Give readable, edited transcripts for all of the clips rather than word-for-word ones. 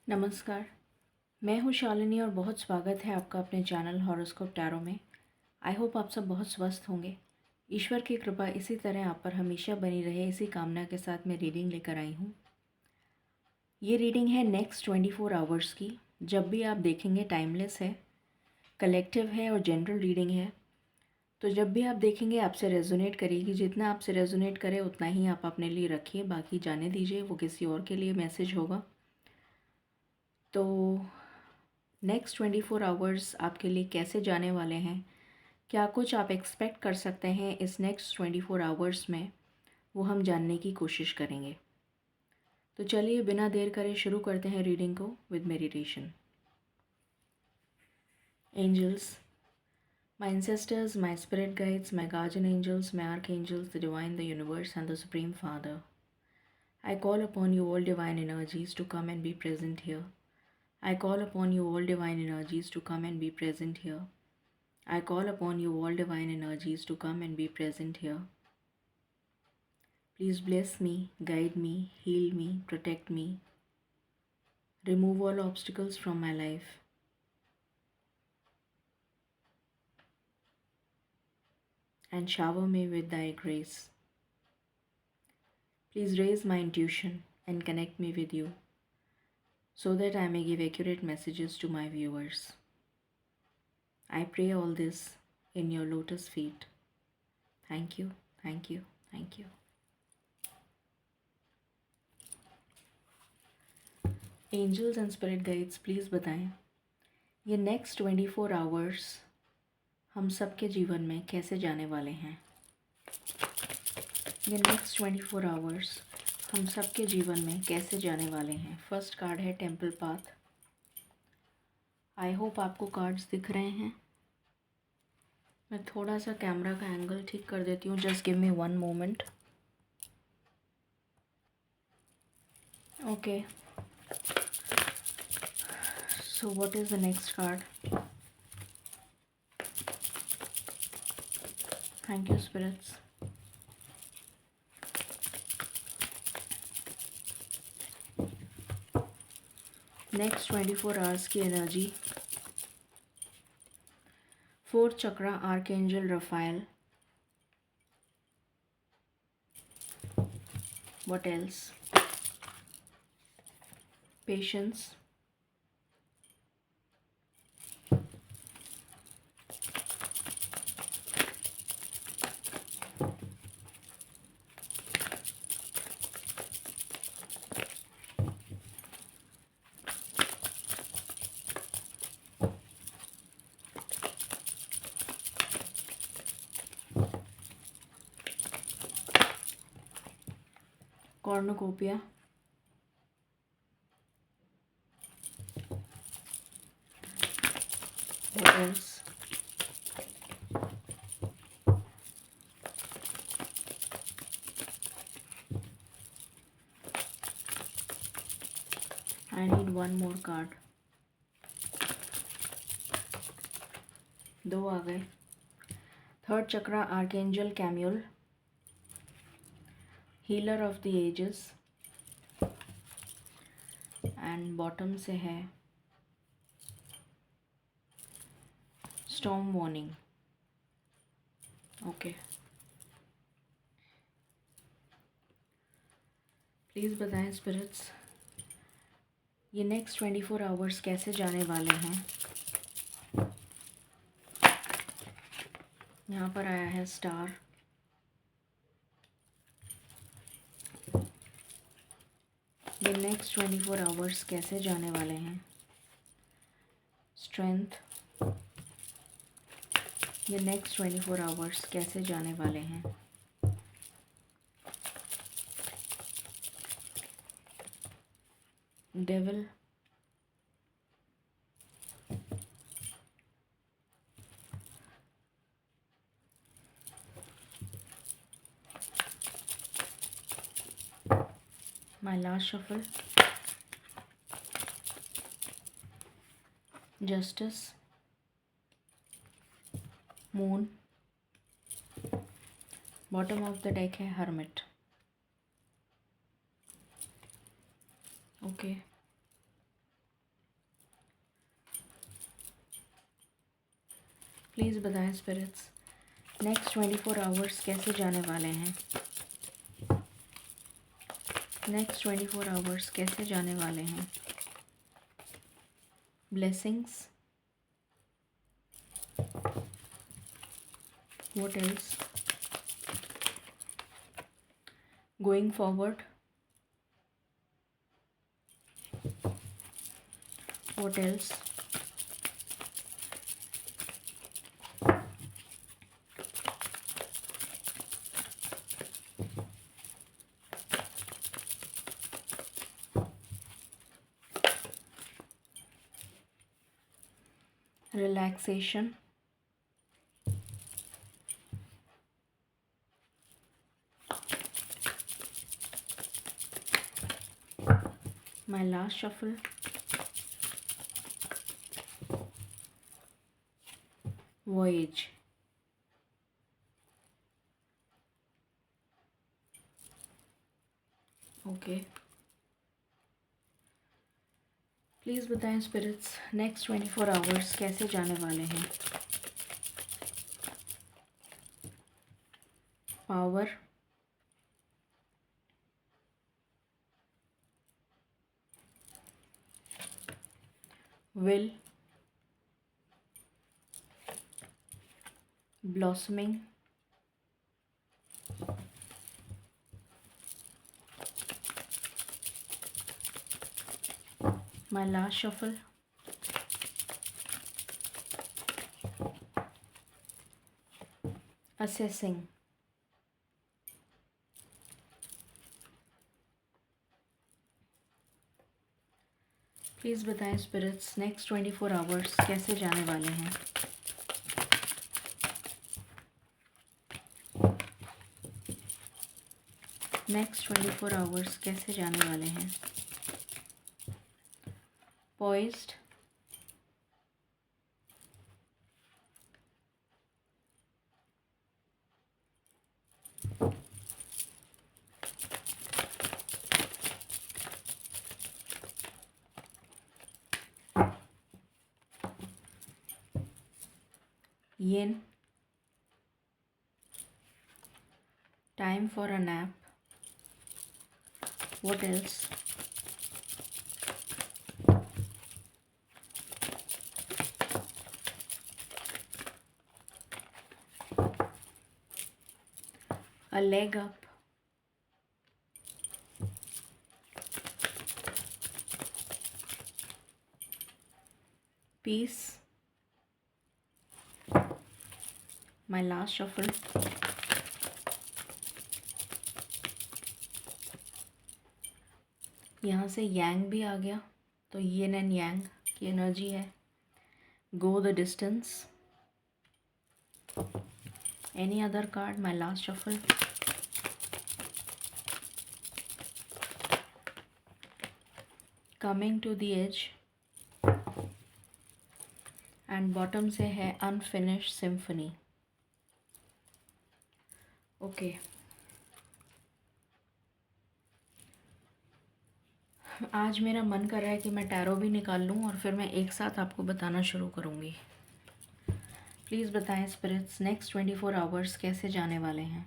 नमस्कार। मैं हूँ शालिनी और बहुत स्वागत है आपका अपने चैनल हॉरोस्कोप टैरो में। आई होप आप सब बहुत स्वस्थ होंगे। ईश्वर की कृपा इसी तरह आप पर हमेशा बनी रहे, इसी कामना के साथ मैं रीडिंग लेकर आई हूँ। ये रीडिंग है नेक्स्ट 24 आवर्स की। जब भी आप देखेंगे टाइमलेस है, कलेक्टिव है और जनरल रीडिंग है। तो जब भी आप देखेंगे आपसे रेजोनेट करेगी। जितना आपसे रेजोनेट करे उतना ही आप अपने लिए रखिए, बाकी जाने दीजिए, वो किसी और के लिए मैसेज होगा। तो नेक्स्ट 24 आवर्स आपके लिए कैसे जाने वाले हैं, क्या कुछ आप एक्सपेक्ट कर सकते हैं इस नेक्स्ट 24 आवर्स में, वो हम जानने की कोशिश करेंगे। तो चलिए बिना देर करे शुरू करते हैं रीडिंग को with meditation. Angels, my ancestors, my spirit guides, my guardian angels, my archangels, the divine, the universe, and the Supreme Father. I call upon you all divine energies to come and be present here. I call upon you all divine energies to come and be present here. I call upon you all divine energies to come and be present here. Please bless me, guide me, heal me, protect me. Remove all obstacles from my life. And shower me with thy grace. Please raise my intuition and connect me with you so that I may give accurate messages to my viewers. I pray all this in your lotus feet. Thank you, thank you, thank you. Angels and spirit guides, please बताएं ये next 24 hours हम सबके जीवन में कैसे जाने वाले हैं। ये नेक्स्ट 24 आवर्स हम सबके जीवन में कैसे जाने वाले हैं। फर्स्ट कार्ड है टेम्पल पाथ। आई होप आपको कार्ड्स दिख रहे हैं। मैं थोड़ा सा कैमरा का एंगल ठीक कर देती हूँ। Just give me 1 moment. Okay, so what is the next card? Thank you, spirits. Next 24 hours की energy. 4th chakra, archangel Raphael. What else? Patience. Cornucopia. What else? I need one more card. 2 आ गए। 3rd chakra, archangel Camael, healer of the ages. And bottom से है storm warning. Okay, please बताएं spirits ये next 24 hours कैसे जाने वाले हैं। यहाँ पर आया है स्टार। ये नेक्स्ट 24 आवर्स कैसे जाने वाले हैं। स्ट्रेंथ। ये नेक्स्ट 24 आवर्स कैसे जाने वाले हैं। Devil. My last shuffle. Justice, moon. Bottom of the deck है हर्मिट। ओके, प्लीज़ बताएं स्पिरिट्स, नेक्स्ट 24 आवर्स कैसे जाने वाले हैं। नेक्स्ट 24 आवर्स कैसे जाने वाले हैं। Blessings, what else, going forward, what else, relaxation, my last shuffle, voyage. Okay, please बताएं स्पिरिट्स, नेक्स्ट 24 आवर्स कैसे जाने वाले हैं। Power, will, blossoming, my last shuffle, assessing. Please बताएं स्पिरिट्स, नेक्स्ट 24 आवर्स कैसे जाने वाले हैं। नेक्स्ट 24 आवर्स कैसे जाने वाले हैं। Poised, yen, time for a nap, what else, a leg up, peace, my last shuffle, यहाँ से यांग भी आ गया, तो यिन एंड यांग की एनर्जी है। Go the distance, any other card, my last shuffle, coming to the edge, and bottom से है unfinished symphony. Okay, आज मेरा मन कर रहा है कि मैं टैरो भी निकाल लूँ और फिर मैं एक साथ आपको बताना शुरू करूँगी। प्लीज़ बताएं स्पिरिट्स, नेक्स्ट 24 आवर्स कैसे जाने वाले हैं।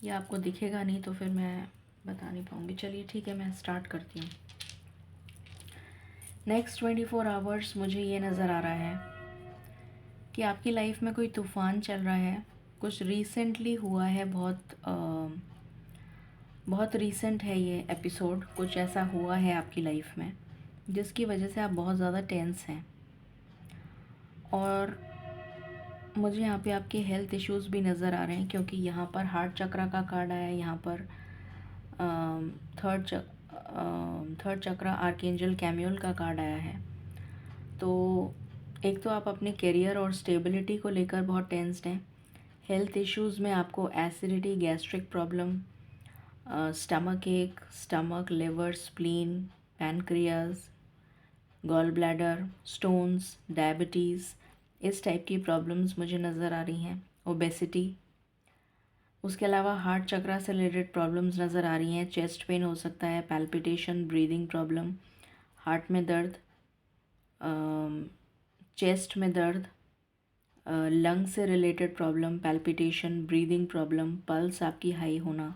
ये आपको दिखेगा नहीं तो फिर मैं बता नहीं पाऊँगी। चलिए ठीक है, मैं स्टार्ट करती हूँ। नेक्स्ट 24 आवर्स मुझे ये नज़र आ रहा है कि आपकी लाइफ में कोई तूफ़ान चल रहा है। कुछ रिसेंटली हुआ है, बहुत रीसेंट है ये एपिसोड। कुछ ऐसा हुआ है आपकी लाइफ में जिसकी वजह से आप बहुत ज़्यादा टेंस हैं, और मुझे यहाँ पे आपके हेल्थ इश्यूज़ भी नज़र आ रहे हैं, क्योंकि यहाँ पर हार्ट चक्रा का कार्ड आया है, यहाँ पर थर्ड चक्रा आर्कएंजल कैम्यूल का कार्ड आया है। तो एक तो आप अपने करियर और स्टेबिलिटी को लेकर बहुत टेंस्ड हैं। हेल्थ इश्यूज़ में आपको acidity, gastric problem, stomach ache, stomach, liver, spleen, pancreas, gall bladder, stones, diabetes, इस टाइप की प्रॉब्लम्स मुझे नज़र आ रही हैं। ओबेसिटी, उसके अलावा हार्ट चक्रा से रिलेटेड प्रॉब्लम्स नज़र आ रही हैं। चेस्ट पेन हो सकता है, पैल्पिटेशन, ब्रीदिंग प्रॉब्लम, हार्ट में दर्द, चेस्ट में दर्द, लंग से related problem, palpitation, breathing problem, pulse आपकी हाई होना,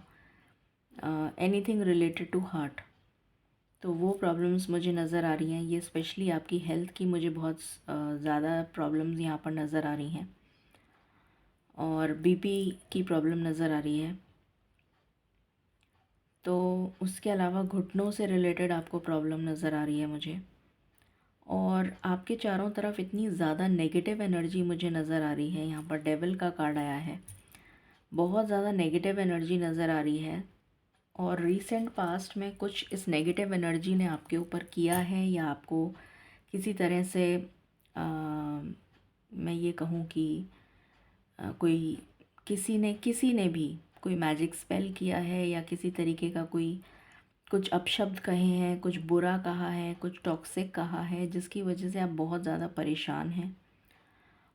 एनीथिंग रिलेटेड टू हार्ट, तो वो प्रॉब्लम्स मुझे नज़र आ रही हैं। ये स्पेशली आपकी हेल्थ की मुझे बहुत ज़्यादा प्रॉब्लम्स यहाँ पर नज़र आ रही हैं, और बीपी की प्रॉब्लम नज़र आ रही है। तो उसके अलावा घुटनों से रिलेटेड आपको प्रॉब्लम नज़र आ रही है मुझे, और आपके चारों तरफ इतनी ज़्यादा नेगेटिव एनर्जी मुझे नज़र आ रही है। यहाँ पर डेविल का कार्ड आया है, बहुत ज़्यादा नेगेटिव एनर्जी नज़र आ रही है, और रीसेंट पास्ट में कुछ इस नेगेटिव एनर्जी ने आपके ऊपर किया है, या आपको किसी तरह से मैं ये कहूँ कि कोई किसी ने भी कोई मैजिक स्पेल किया है, या किसी तरीके का कोई कुछ अपशब्द कहे हैं, कुछ बुरा कहा है, कुछ टॉक्सिक कहा है, जिसकी वजह से आप बहुत ज़्यादा परेशान हैं,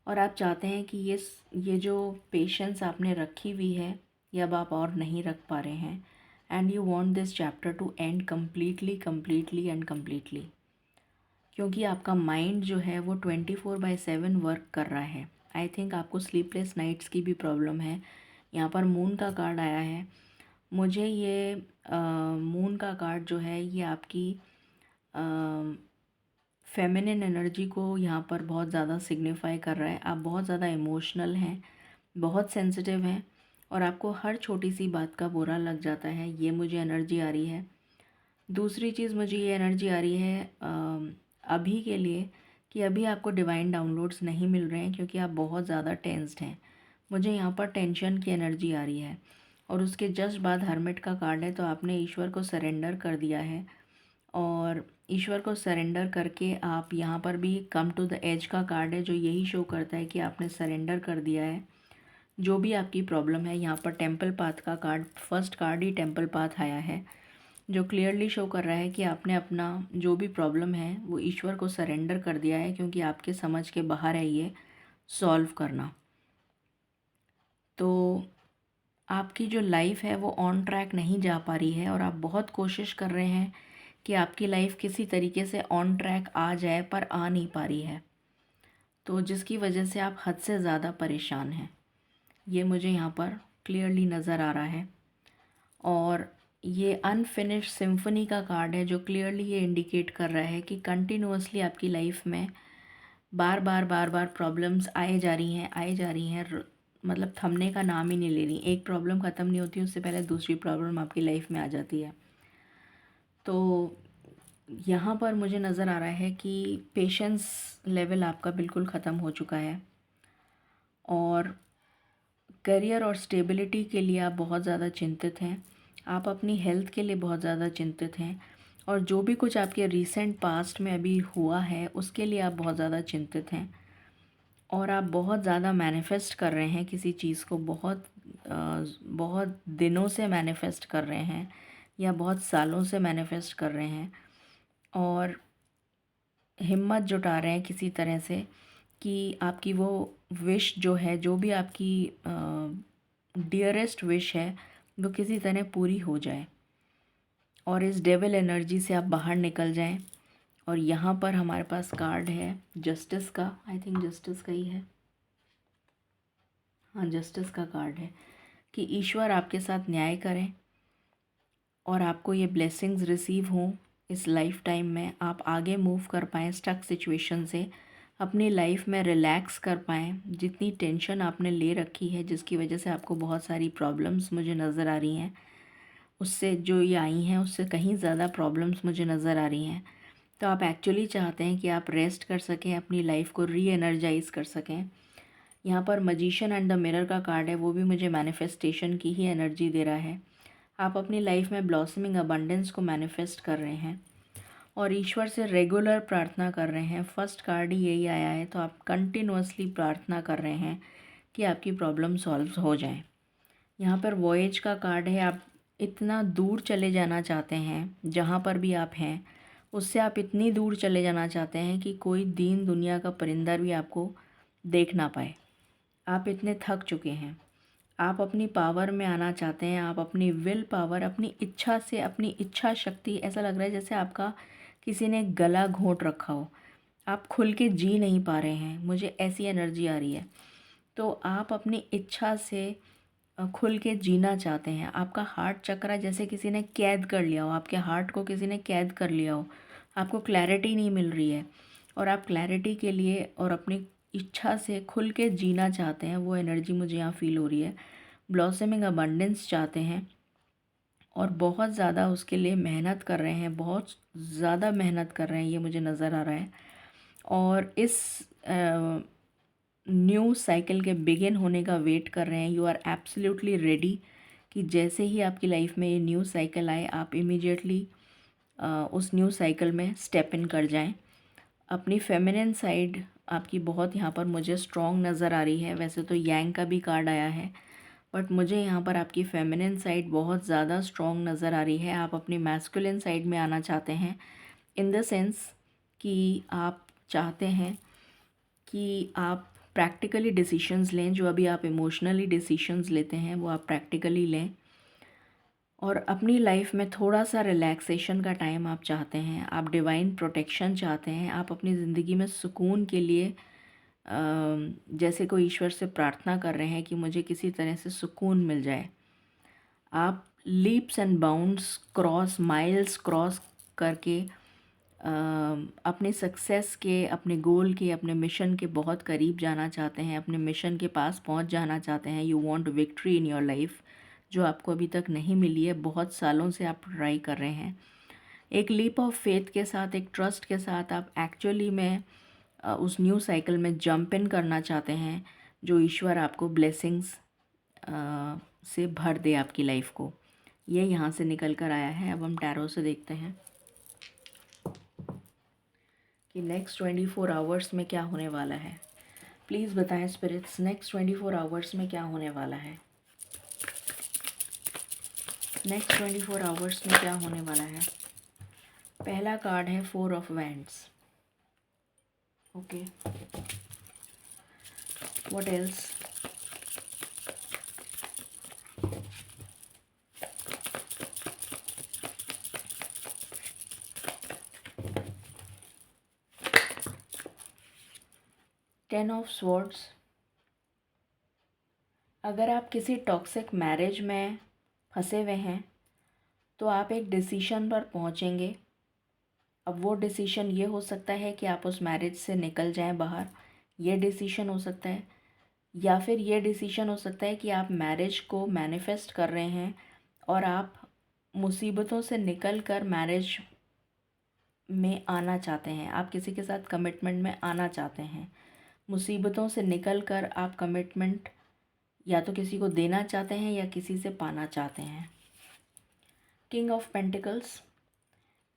और आप चाहते हैं कि ये जो पेशेंस आपने रखी हुई है ये अब आप और नहीं रख पा रहे हैं, and you want this chapter two and completely and completely, क्योंकि आपका माइंड जो है वो 24/7 वर्क कर रहा है। आई थिंक आपको स्लीपलेस नाइट्स की भी प्रॉब्लम है। यहाँ पर मून का कार्ड आया है, मुझे ये मून का कार्ड जो है ये आपकी फेमिनिन एनर्जी को यहाँ पर बहुत ज़्यादा सिग्निफाई कर रहा है। आप बहुत ज़्यादा इमोशनल हैं, बहुत सेंसिटिव हैं, और आपको हर छोटी सी बात का बुरा लग जाता है, ये मुझे एनर्जी आ रही है। दूसरी चीज़ मुझे ये एनर्जी आ रही है अभी के लिए, कि अभी आपको डिवाइन डाउनलोड्स नहीं मिल रहे हैं, क्योंकि आप बहुत ज़्यादा टेंस्ड हैं। मुझे यहाँ पर टेंशन की एनर्जी आ रही है, और उसके जस्ट बाद हर्मिट का कार्ड है, तो आपने ईश्वर को सरेंडर कर दिया है, और ईश्वर को सरेंडर करके आप यहाँ पर भी कम टू द एज का कार्ड है, जो यही शो करता है कि आपने सरेंडर कर दिया है जो भी आपकी प्रॉब्लम है। यहाँ पर टेम्पल पाथ का कार्ड, फर्स्ट कार्ड ही टेम्पल पाथ आया है, जो क्लियरली शो कर रहा है कि आपने अपना जो भी प्रॉब्लम है वो ईश्वर को सरेंडर कर दिया है, क्योंकि आपके समझ के बाहर है ये सॉल्व करना। तो आपकी जो लाइफ है वो ऑन ट्रैक नहीं जा पा रही है, और आप बहुत कोशिश कर रहे हैं कि आपकी लाइफ किसी तरीके से ऑन ट्रैक आ जाए, पर आ नहीं पा रही है, तो जिसकी वजह से आप हद से ज़्यादा परेशान हैं, ये मुझे यहाँ पर क्लियरली नज़र आ रहा है। और ये अनफिनिश्ड सिम्फनी का कार्ड है, जो क्लियरली ये इंडिकेट कर रहा है कि कंटिन्यूअसली आपकी लाइफ में बार बार प्रॉब्लम्स आए जा रही हैं, मतलब थमने का नाम ही नहीं ले रही। एक प्रॉब्लम ख़त्म नहीं होती, उससे पहले दूसरी प्रॉब्लम आपकी लाइफ में आ जाती है। तो यहाँ पर मुझे नज़र आ रहा है कि पेशेंस लेवल आपका बिल्कुल ख़त्म हो चुका है, और करियर और स्टेबिलिटी के लिए आप बहुत ज़्यादा चिंतित हैं, आप अपनी हेल्थ के लिए बहुत ज़्यादा चिंतित हैं, और जो भी कुछ आपके रीसेंट पास्ट में अभी हुआ है उसके लिए आप बहुत ज़्यादा चिंतित हैं, और आप बहुत ज़्यादा मैनिफेस्ट कर रहे हैं किसी चीज़ को, बहुत दिनों से मैनिफेस्ट कर रहे हैं, या बहुत सालों से मैनिफेस्ट कर रहे हैं, और हिम्मत जुटा रहे हैं किसी तरह से कि आपकी वो विश जो है, जो भी आपकी डियरेस्ट विश है, वो किसी तरह पूरी हो जाए, और इस डेविल एनर्जी से आप बाहर निकल जाएं। और यहाँ पर हमारे पास कार्ड है जस्टिस का, आई थिंक जस्टिस का ही है, हाँ जस्टिस का कार्ड है, कि ईश्वर आपके साथ न्याय करें, और आपको ये ब्लेसिंग्स रिसीव हों इस लाइफ टाइम में, आप आगे मूव कर पाएँ स्टक सिचुएशन से, अपनी लाइफ में रिलैक्स कर पाएँ। जितनी टेंशन आपने ले रखी है, जिसकी वजह से आपको बहुत सारी प्रॉब्लम्स मुझे नज़र आ रही हैं, उससे जो ये आई हैं उससे कहीं ज़्यादा प्रॉब्लम्स मुझे नज़र आ रही हैं। तो आप एक्चुअली चाहते हैं कि आप रेस्ट कर सकें, अपनी लाइफ को री एनर्जाइज कर सकें। यहाँ पर मजिशियन एंड द मिरर का कार्ड है, वो भी मुझे मैनिफेस्टेशन की ही एनर्जी दे रहा है। आप अपनी लाइफ में ब्लॉसमिंग अबंडेंस को मैनिफेस्ट कर रहे हैं, और ईश्वर से रेगुलर प्रार्थना कर रहे हैं। फर्स्ट कार्ड ही यही आया है, तो आप कंटिन्यूअसली प्रार्थना कर रहे हैं कि आपकी प्रॉब्लम सॉल्व हो जाए। यहाँ पर वॉयज का कार्ड है, आप इतना दूर चले जाना चाहते हैं, जहाँ पर भी आप हैं उससे आप इतनी दूर चले जाना चाहते हैं कि कोई दीन दुनिया का परिंदा भी आपको देख ना पाए। आप इतने थक चुके हैं, आप अपनी पावर में आना चाहते हैं, आप अपनी विल पावर, अपनी इच्छा से, अपनी इच्छा शक्ति, ऐसा लग रहा है जैसे आपका किसी ने गला घोंट रखा हो, आप खुल के जी नहीं पा रहे हैं, मुझे ऐसी एनर्जी आ रही है। तो आप अपनी इच्छा से खुल के जीना चाहते हैं। आपका हार्ट चक्रा जैसे किसी ने कैद कर लिया हो, आपके हार्ट को किसी ने कैद कर लिया हो, आपको क्लैरिटी नहीं मिल रही है और आप क्लैरिटी के लिए और अपनी इच्छा से खुल के जीना चाहते हैं। वो एनर्जी मुझे यहाँ फील हो रही है। ब्लॉसमिंग अबंडेंस चाहते हैं और बहुत ज़्यादा उसके लिए मेहनत कर रहे हैं, बहुत ज़्यादा मेहनत कर रहे हैं, ये मुझे नज़र आ रहा है। और इस न्यू साइकिल के बिगिन होने का वेट कर रहे हैं। यू आर एब्सोल्युटली रेडी कि जैसे ही आपकी लाइफ में ये न्यू साइकिल आए आप इमीडिएटली उस न्यू साइकिल में स्टेप इन कर जाएं। अपनी फेमिनिन साइड आपकी बहुत यहाँ पर मुझे स्ट्रॉन्ग नज़र आ रही है। वैसे तो यांग का भी कार्ड आया है, बट मुझे यहाँ पर आपकी फेमिनिन साइड बहुत ज़्यादा स्ट्रॉन्ग नज़र आ रही है। आप अपनी मैस्कुलिन साइड में आना चाहते हैं, इन द सेंस कि आप चाहते हैं कि आप प्रैक्टिकली डिसीशंस लें। जो अभी आप इमोशनली डिसीशंस लेते हैं वो आप प्रैक्टिकली लें और अपनी लाइफ में थोड़ा सा रिलैक्सेशन का टाइम आप चाहते हैं। आप डिवाइन प्रोटेक्शन चाहते हैं। आप अपनी ज़िंदगी में सुकून के लिए जैसे कोई ईश्वर से प्रार्थना कर रहे हैं कि मुझे किसी तरह से सुकून मिल जाए। आप leaps and bounds cross miles cross करके अपने सक्सेस के, अपने गोल के, अपने मिशन के बहुत करीब जाना चाहते हैं, अपने मिशन के पास पहुंच जाना चाहते हैं। You want victory in your life, जो आपको अभी तक नहीं मिली है। बहुत सालों से आप ट्राई कर रहे हैं। एक लीप ऑफ फेथ के साथ, एक ट्रस्ट के साथ आप एक्चुअली में उस न्यू साइकिल में जंप इन करना चाहते हैं, जो ईश्वर आपको ब्लेसिंग्स से भर दे आपकी लाइफ को। ये यहाँ से निकल कर आया है। अब हम टैरो से देखते हैं कि नेक्स्ट 24 आवर्स में क्या होने वाला है। प्लीज़ बताएं स्पिरिट्स, नेक्स्ट 24 आवर्स में क्या होने वाला है। नेक्स्ट 24 आवर्स में क्या होने वाला है। पहला कार्ड है 4 of wands. Okay, what else. 10 of swords. अगर आप किसी टॉक्सिक मैरिज में फंसे हुए हैं तो आप एक डिसीशन पर पहुंचेंगे। अब वो डिसीशन ये हो सकता है कि आप उस मैरिज से निकल जाएं बाहर, ये डिसीशन हो सकता है, या फिर ये डिसीशन हो सकता है कि आप मैरिज को मैनिफेस्ट कर रहे हैं और आप मुसीबतों से निकल कर मैरिज में आना चाहते हैं। आप किसी के साथ कमिटमेंट में आना चाहते हैं। मुसीबतों से निकल कर आप कमिटमेंट या तो किसी को देना चाहते हैं या किसी से पाना चाहते हैं। King of pentacles.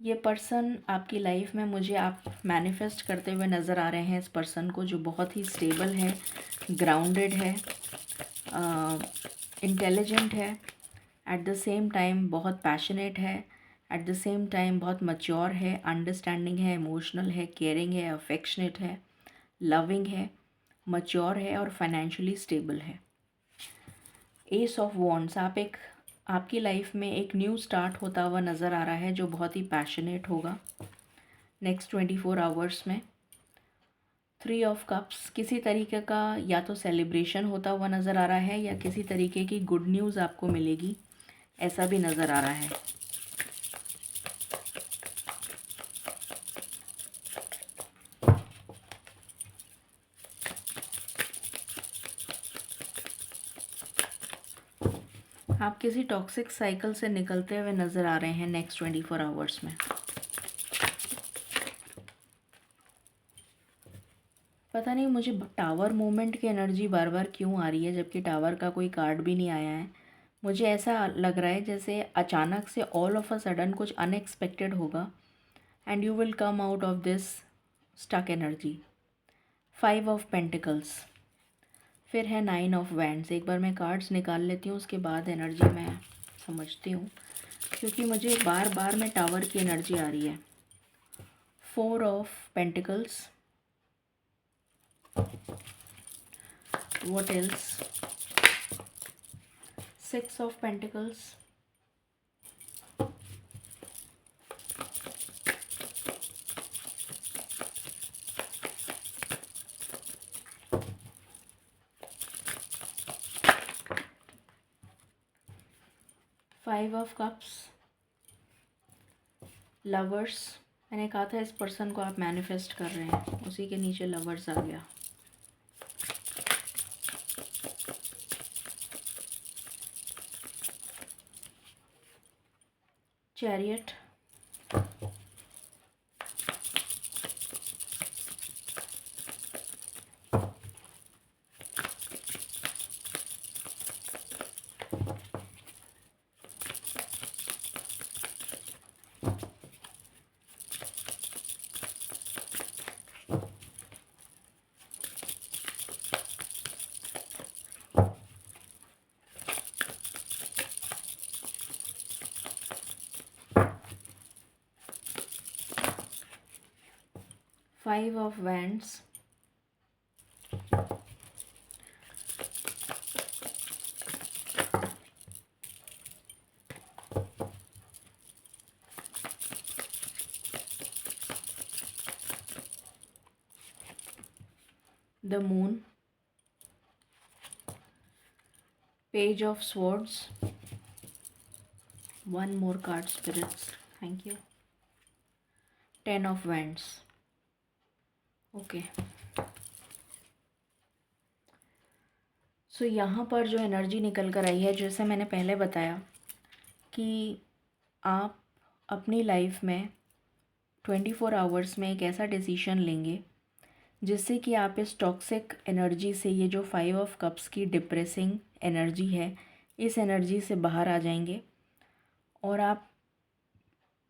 ये पर्सन आपकी लाइफ में मुझे आप मैनिफेस्ट करते हुए नज़र आ रहे हैं। इस पर्सन को जो बहुत ही स्टेबल है, ग्राउंडेड है, इंटेलिजेंट है, एट द सेम टाइम बहुत पैशनेट है, एट द सेम टाइम बहुत मैच्योर है, अंडरस्टैंडिंग है, इमोशनल है, केयरिंग है, अफेक्शनेट है, लविंग है, मैच्योर है और फाइनेंशियली स्टेबल है। S of wands. आपकी लाइफ में एक न्यू स्टार्ट होता हुआ नज़र आ रहा है जो बहुत ही पैशनेट होगा नेक्स्ट 24 आवर्स में। 3 ऑफ कप्स। किसी तरीके का या तो सेलिब्रेशन होता हुआ नज़र आ रहा है या किसी तरीके की गुड न्यूज़ आपको मिलेगी, ऐसा भी नज़र आ रहा है। आप किसी टॉक्सिक साइकिल से निकलते हुए नज़र आ रहे हैं नेक्स्ट 24 आवर्स में। पता नहीं मुझे टावर मूवमेंट की एनर्जी बार बार क्यों आ रही है, जबकि टावर का कोई कार्ड भी नहीं आया है। मुझे ऐसा लग रहा है जैसे अचानक से ऑल ऑफ अ सडन कुछ अनएक्सपेक्टेड होगा and you will come out of this stuck energy. 5 of pentacles. फिर है 9 ऑफ वैंड्स। एक बार मैं कार्ड्स निकाल लेती हूँ, उसके बाद एनर्जी मैं समझती हूँ, क्योंकि मुझे बार बार में टावर की एनर्जी आ रही है। 4 of pentacles. What else? 6 of Pentacles. 5 of cups, lovers. मैंने कहा था इस पर्सन को आप मैनिफेस्ट कर रहे हैं, उसी के नीचे लवर्स आ गया। Chariot, five of wands, the moon, page of swords, one more card spirits, thank you, 10 of wands. Okay, so यहाँ पर जो एनर्जी निकल कर आई है, जैसे मैंने पहले बताया कि आप अपनी लाइफ में 24 आवर्स में एक ऐसा डिसीजन लेंगे जिससे कि आप इस टॉक्सिक एनर्जी से, ये जो 5 ऑफ कप्स की डिप्रेसिंग एनर्जी है, इस एनर्जी से बाहर आ जाएंगे और आप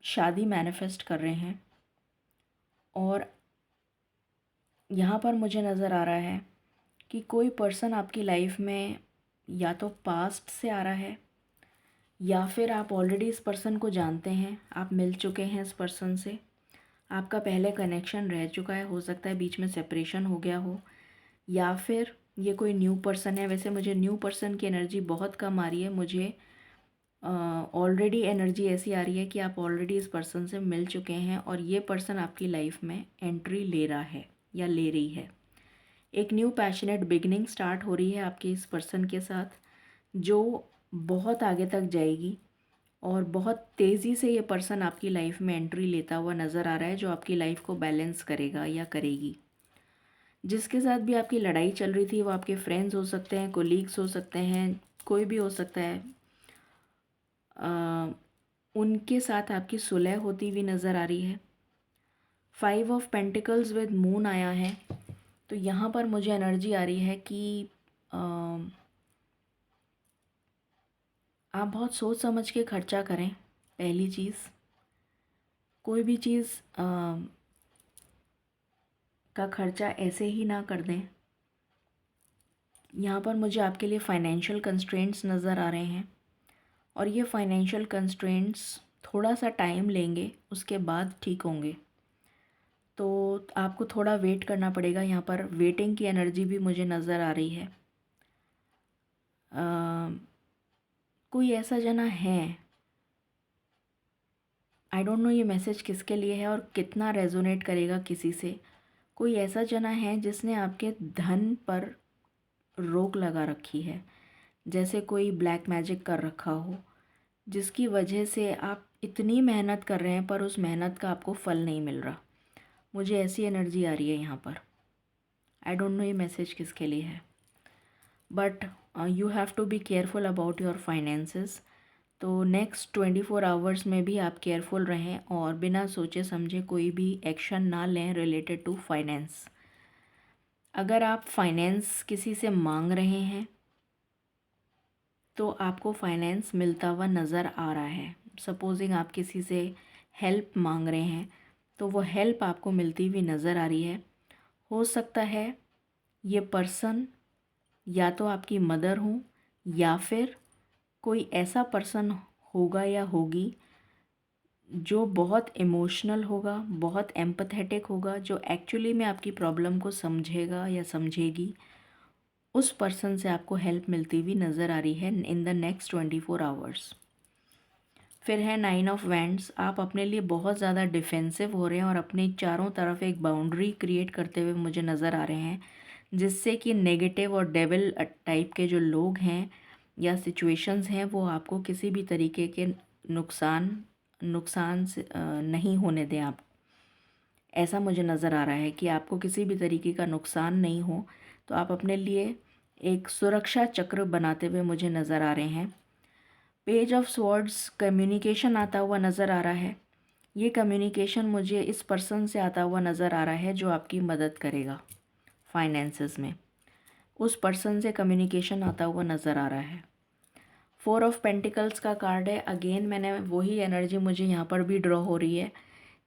शादी मैनिफेस्ट कर रहे हैं। और यहाँ पर मुझे नज़र आ रहा है कि कोई पर्सन आपकी लाइफ में या तो पास्ट से आ रहा है या फिर आप ऑलरेडी इस पर्सन को जानते हैं, आप मिल चुके हैं इस पर्सन से, आपका पहले कनेक्शन रह चुका है, हो सकता है बीच में सेपरेशन हो गया हो, या फिर ये कोई न्यू पर्सन है। वैसे मुझे न्यू पर्सन की एनर्जी बहुत कम आ रही है, मुझे ऑलरेडी एनर्जी ऐसी आ रही है कि आप ऑलरेडी इस पर्सन से मिल चुके हैं और ये पर्सन आपकी लाइफ में एंट्री ले रहा है या ले रही है। एक न्यू पैशनेट बिगनिंग स्टार्ट हो रही है आपके इस पर्सन के साथ, जो बहुत आगे तक जाएगी और बहुत तेज़ी से ये पर्सन आपकी लाइफ में एंट्री लेता हुआ नज़र आ रहा है, जो आपकी लाइफ को बैलेंस करेगा या करेगी। जिसके साथ भी आपकी लड़ाई चल रही थी, वो आपके फ्रेंड्स हो सकते हैं, कोलीग्स हो सकते हैं, कोई भी हो सकता है, उनके साथ आपकी सुलह होती हुई नज़र आ रही है। 5 ऑफ पेंटिकल्स विद मून आया है, तो यहाँ पर मुझे एनर्जी आ रही है कि आप बहुत सोच समझ के खर्चा करें। पहली चीज़, कोई भी चीज़ का खर्चा ऐसे ही ना कर दें। यहाँ पर मुझे आपके लिए फ़ाइनेंशियल कंस्ट्रेंट्स नज़र आ रहे हैं और ये फ़ाइनेंशियल कंस्ट्रेंट्स थोड़ा सा टाइम लेंगे, उसके बाद ठीक होंगे, तो आपको थोड़ा वेट करना पड़ेगा। यहाँ पर वेटिंग की एनर्जी भी मुझे नज़र आ रही है। कोई ऐसा जना है, आई डोंट नो ये मैसेज किसके लिए है और कितना रेजोनेट करेगा किसी से। कोई ऐसा जना है जिसने आपके धन पर रोक लगा रखी है, जैसे कोई ब्लैक मैजिक कर रखा हो, जिसकी वजह से आप इतनी मेहनत कर रहे हैं पर उस मेहनत का आपको फल नहीं मिल रहा। मुझे ऐसी एनर्जी आ रही है यहाँ पर। आई डोंट नो ये मैसेज किसके लिए है, but you have to be careful about your finances. तो नेक्स्ट 24 आवर्स में भी आप केयरफुल रहें और बिना सोचे समझे कोई भी एक्शन ना लें रिलेटेड टू फाइनेंस। अगर आप फाइनेंस किसी से मांग रहे हैं तो आपको फाइनेंस मिलता हुआ नज़र आ रहा है। सपोजिंग आप किसी से हेल्प मांग रहे हैं तो वो हेल्प आपको मिलती हुई नज़र आ रही है। हो सकता है ये पर्सन या तो आपकी मदर हो या फिर कोई ऐसा पर्सन होगा या होगी जो बहुत इमोशनल होगा, बहुत एम्पैथेटिक होगा, जो एक्चुअली में आपकी प्रॉब्लम को समझेगा या समझेगी। उस पर्सन से आपको हेल्प मिलती हुई नज़र आ रही है इन द नेक्स्ट 24 आवर्स। फिर है 9 ऑफ वैंड्स। आप अपने लिए बहुत ज़्यादा डिफेंसिव हो रहे हैं और अपने चारों तरफ एक बाउंड्री क्रिएट करते हुए मुझे नज़र आ रहे हैं, जिससे कि नेगेटिव और डेविल टाइप के जो लोग हैं या सिचुएशंस हैं वो आपको किसी भी तरीके के नुकसान से नहीं होने दें आप। ऐसा मुझे नज़र आ रहा है कि आपको किसी भी तरीके का नुकसान नहीं हो, तो आप अपने लिए एक सुरक्षा चक्र बनाते हुए मुझे नज़र आ रहे हैं। पेज ऑफ स्वॉर्ड्स कम्युनिकेशन आता हुआ नज़र आ रहा है। ये कम्युनिकेशन मुझे इस पर्सन से आता हुआ नज़र आ रहा है जो आपकी मदद करेगा फाइनेंसेस में। उस पर्सन से कम्युनिकेशन आता हुआ नज़र आ रहा है। 4 ऑफ पेंटिकल्स का कार्ड है। अगेन मैंने वही एनर्जी मुझे यहाँ पर भी ड्रॉ हो रही है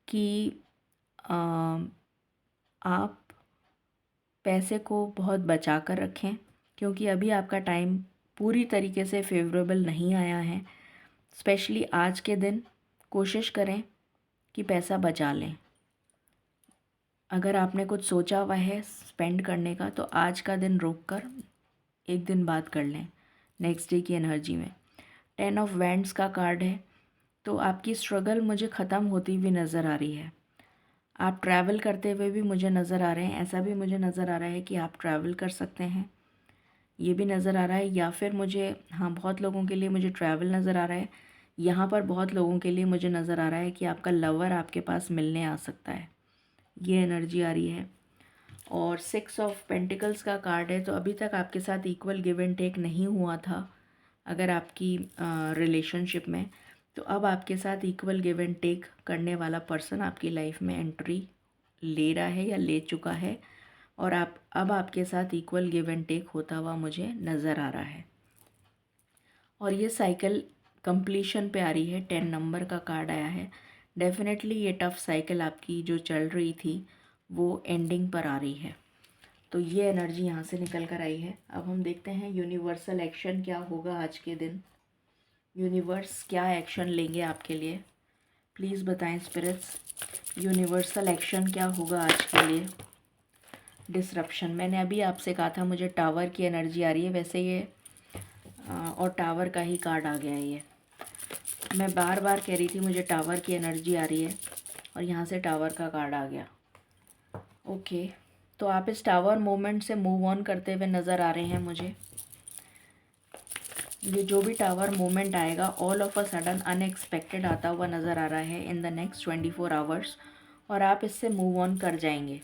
कि आप पैसे को बहुत बचा कर रखें, क्योंकि अभी आपका टाइम पूरी तरीके से फेवरेबल नहीं आया है। स्पेशली आज के दिन कोशिश करें कि पैसा बचा लें। अगर आपने कुछ सोचा हुआ है स्पेंड करने का, तो आज का दिन रोक कर एक दिन बाद कर लें, नेक्स्ट डे की एनर्जी में। 10 ऑफ वैंड्स का कार्ड है। तो आपकी स्ट्रगल मुझे ख़त्म होती हुई नज़र आ रही है। आप ट्रैवल करते हुए भी मुझे नज़र आ रहे हैं। ऐसा भी मुझे नज़र आ रहा है कि आप ट्रैवल कर सकते हैं, ये भी नज़र आ रहा है। या फिर मुझे, हाँ, बहुत लोगों के लिए मुझे ट्रैवल नज़र आ रहा है। यहाँ पर बहुत लोगों के लिए मुझे नज़र आ रहा है कि आपका लवर आपके पास मिलने आ सकता है, ये एनर्जी आ रही है। और 6 ऑफ पेंटिकल्स का कार्ड है। तो अभी तक आपके साथ इक्वल गिव एंड टेक नहीं हुआ था अगर आपकी रिलेशनशिप में, तो अब आपके साथ इक्वल गिव एंड टेक करने वाला पर्सन आपकी लाइफ में एंट्री ले रहा है या ले चुका है, और अब आपके साथ इक्वल गिव एंड टेक होता हुआ मुझे नज़र आ रहा है। और ये साइकिल कंप्लीशन पे आ रही है। 10 नंबर का कार्ड आया है। डेफिनेटली ये टफ़ साइकिल आपकी जो चल रही थी वो एंडिंग पर आ रही है। तो ये एनर्जी यहाँ से निकल कर आई है। अब हम देखते हैं यूनिवर्सल एक्शन क्या होगा आज के दिन। यूनिवर्स क्या एक्शन लेंगे आपके लिए, प्लीज़ बताएं स्पिरिट्स। यूनिवर्सल एक्शन क्या होगा आज के लिए। डिसरप्शन, मैंने अभी आपसे कहा था मुझे टावर की एनर्जी आ रही है, वैसे ये और टावर का ही कार्ड आ गया है। ये मैं बार बार कह रही थी मुझे टावर की एनर्जी आ रही है, और यहाँ से टावर का कार्ड आ गया। ओके, तो आप इस टावर मोमेंट से मूव ऑन करते हुए नज़र आ रहे हैं मुझे। ये जो भी टावर मोमेंट आएगा all of a sudden unexpected आता हुआ नज़र आ रहा है इन द नेक्स्ट 24 आवर्स, और आप इससे मूव ऑन कर जाएंगे।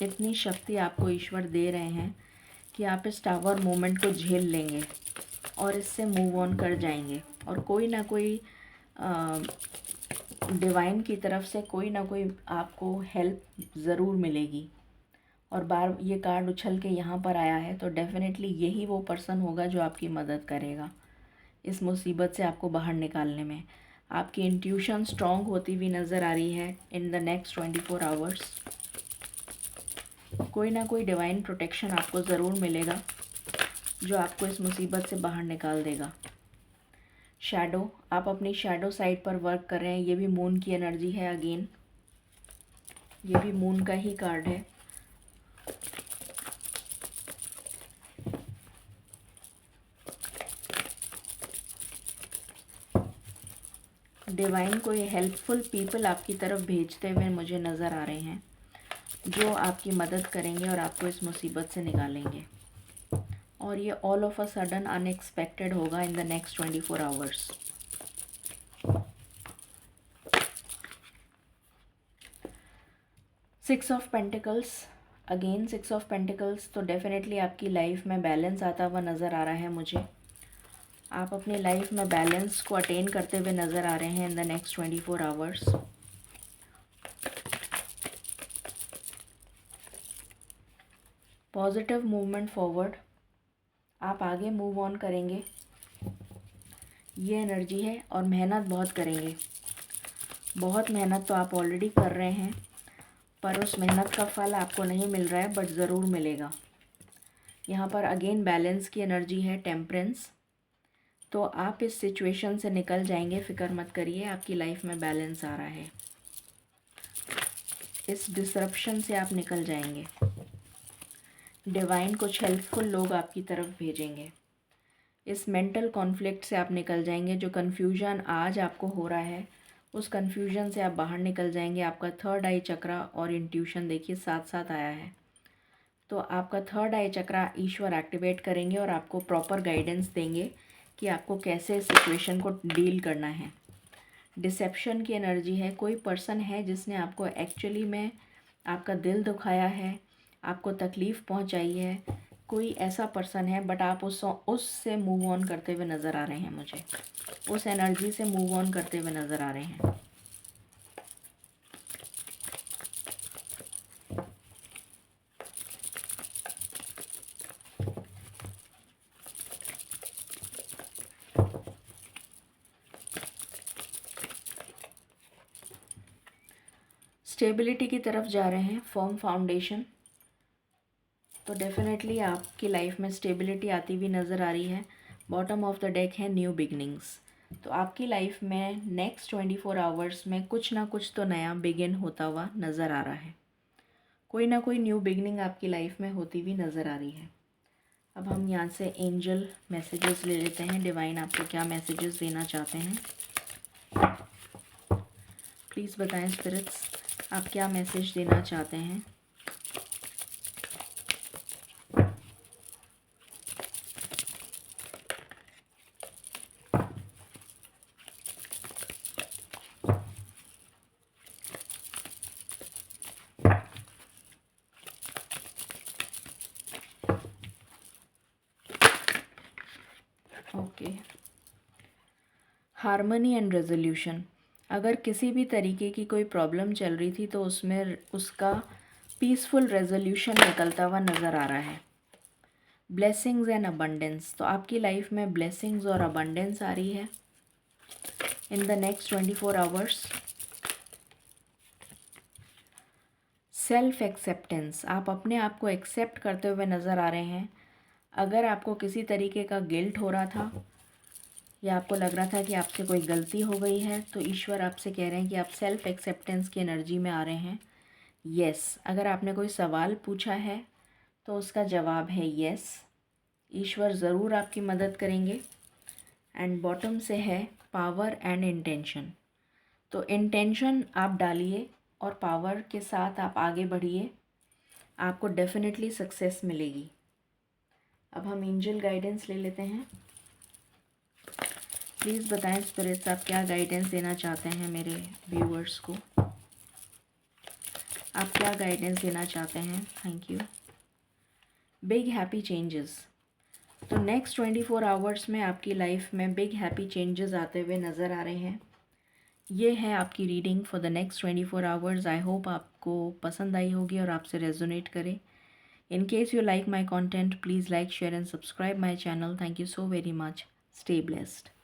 इतनी शक्ति आपको ईश्वर दे रहे हैं कि आप इस टावर मोमेंट को झेल लेंगे और इससे मूव ऑन कर जाएंगे, और कोई ना कोई डिवाइन की तरफ से कोई ना कोई आपको हेल्प ज़रूर मिलेगी। और बार ये कार्ड उछल के यहाँ पर आया है, तो डेफिनेटली यही वो पर्सन होगा जो आपकी मदद करेगा इस मुसीबत से आपको बाहर निकालने में। आपकी इंट्यूशन स्ट्रॉन्ग होती हुई नज़र आ रही है इन द नेक्स्ट 24 आवर्स। कोई ना कोई डिवाइन प्रोटेक्शन आपको ज़रूर मिलेगा जो आपको इस मुसीबत से बाहर निकाल देगा। शैडो, आप अपनी शैडो साइड पर वर्क कर रहे हैं। ये भी मून की एनर्जी है। अगेन ये भी मून का ही कार्ड है। डिवाइन कोई हेल्पफुल पीपल आपकी तरफ भेजते हुए मुझे नज़र आ रहे हैं जो आपकी मदद करेंगे और आपको इस मुसीबत से निकालेंगे। और ये all of a sudden unexpected होगा in the next 24 hours. Six of pentacles, again 6 of pentacles. तो डेफिनेटली आपकी लाइफ में बैलेंस आता हुआ नज़र आ रहा है मुझे। आप अपनी लाइफ में बैलेंस को अटेन करते हुए नज़र आ रहे हैं इन the next 24 hours. Positive movement forward, आप आगे मूव ऑन करेंगे, ये एनर्जी है। और मेहनत बहुत करेंगे। बहुत मेहनत तो आप ऑलरेडी कर रहे हैं, पर उस मेहनत का फल आपको नहीं मिल रहा है, बट ज़रूर मिलेगा। यहाँ पर अगेन बैलेंस की एनर्जी है, टेम्परेंस। तो आप इस सिचुएशन से निकल जाएंगे, फ़िक्र मत करिए, आपकी लाइफ में बैलेंस आ रहा है। इस डिसरप्शन से आप निकल जाएंगे। डिवाइन कुछ हेल्पफुल लोग आपकी तरफ भेजेंगे। इस मेंटल कॉन्फ्लिक्ट से आप निकल जाएंगे। जो कन्फ्यूजन आज आपको हो रहा है, उस कन्फ्यूजन से आप बाहर निकल जाएंगे। आपका थर्ड आई चक्रा और इंट्यूशन देखिए साथ साथ आया है। तो आपका थर्ड आई चक्रा ईश्वर एक्टिवेट करेंगे और आपको प्रॉपर गाइडेंस देंगे कि आपको कैसे सिचुएशन को डील करना है। डिसेप्शन की एनर्जी है, कोई पर्सन है जिसने आपको एक्चुअली में आपका दिल दुखाया है, आपको तकलीफ़ पहुंचाई है। कोई ऐसा पर्सन है बट आप उससे मूव ऑन करते हुए नज़र आ रहे हैं, मुझे उस एनर्जी से मूव ऑन करते हुए नज़र आ रहे हैं। स्टेबिलिटी की तरफ जा रहे हैं, फर्म फाउंडेशन। तो डेफिनेटली आपकी लाइफ में स्टेबिलिटी आती हुई नज़र आ रही है। बॉटम ऑफ द डेक है न्यू बिगनिंग्स। तो आपकी लाइफ में नेक्स्ट 24 आवर्स में कुछ ना कुछ तो नया बिगिन होता हुआ नज़र आ रहा है। कोई ना कोई न्यू बिगनिंग आपकी लाइफ में होती हुई नज़र आ रही है। अब हम यहाँ से एंजल मैसेजेस ले लेते हैं। डिवाइन आपको क्या मैसेजेस देना चाहते हैं, प्लीज़ बताएं स्पिरिट्स, आप क्या मैसेज देना चाहते हैं। Okay, harmony and resolution. अगर किसी भी तरीके की कोई प्रॉब्लम चल रही थी तो उसमें उसका पीसफुल रेजोल्यूशन निकलता हुआ नज़र आ रहा है। ब्लेसिंग्स एंड अबंडेंस, तो आपकी लाइफ में ब्लेसिंग्स और अबंडेंस आ रही है इन the next 24 hours. Self acceptance, आप अपने आप को एक्सेप्ट करते हुए नज़र आ रहे हैं। अगर आपको किसी तरीके का गिल्ट हो रहा था या आपको लग रहा था कि आपसे कोई गलती हो गई है, तो ईश्वर आपसे कह रहे हैं कि आप सेल्फ एक्सेप्टेंस की एनर्जी में आ रहे हैं। यस, अगर आपने कोई सवाल पूछा है तो उसका जवाब है यस, ईश्वर ज़रूर आपकी मदद करेंगे। एंड बॉटम से है पावर एंड इंटेंशन। तो इंटेंशन आप डालिए और पावर के साथ आप आगे बढ़िए, आपको डेफिनेटली सक्सेस मिलेगी। अब हम एंजल गाइडेंस ले लेते हैं। प्लीज़ बताएं स्पिरिट्स, आप क्या गाइडेंस देना चाहते हैं मेरे व्यूअर्स को, आप क्या गाइडेंस देना चाहते हैं। Thank you. Big happy changes, तो नेक्स्ट 24 आवर्स में आपकी लाइफ में बिग हैप्पी चेंजेस आते हुए नज़र आ रहे हैं। ये है आपकी reading for the next 24 hours. I hope आपको पसंद आई होगी और आपसे रेजोनेट करे। In case you like my content, please like, share and subscribe my channel. Thank you so very much. Stay blessed.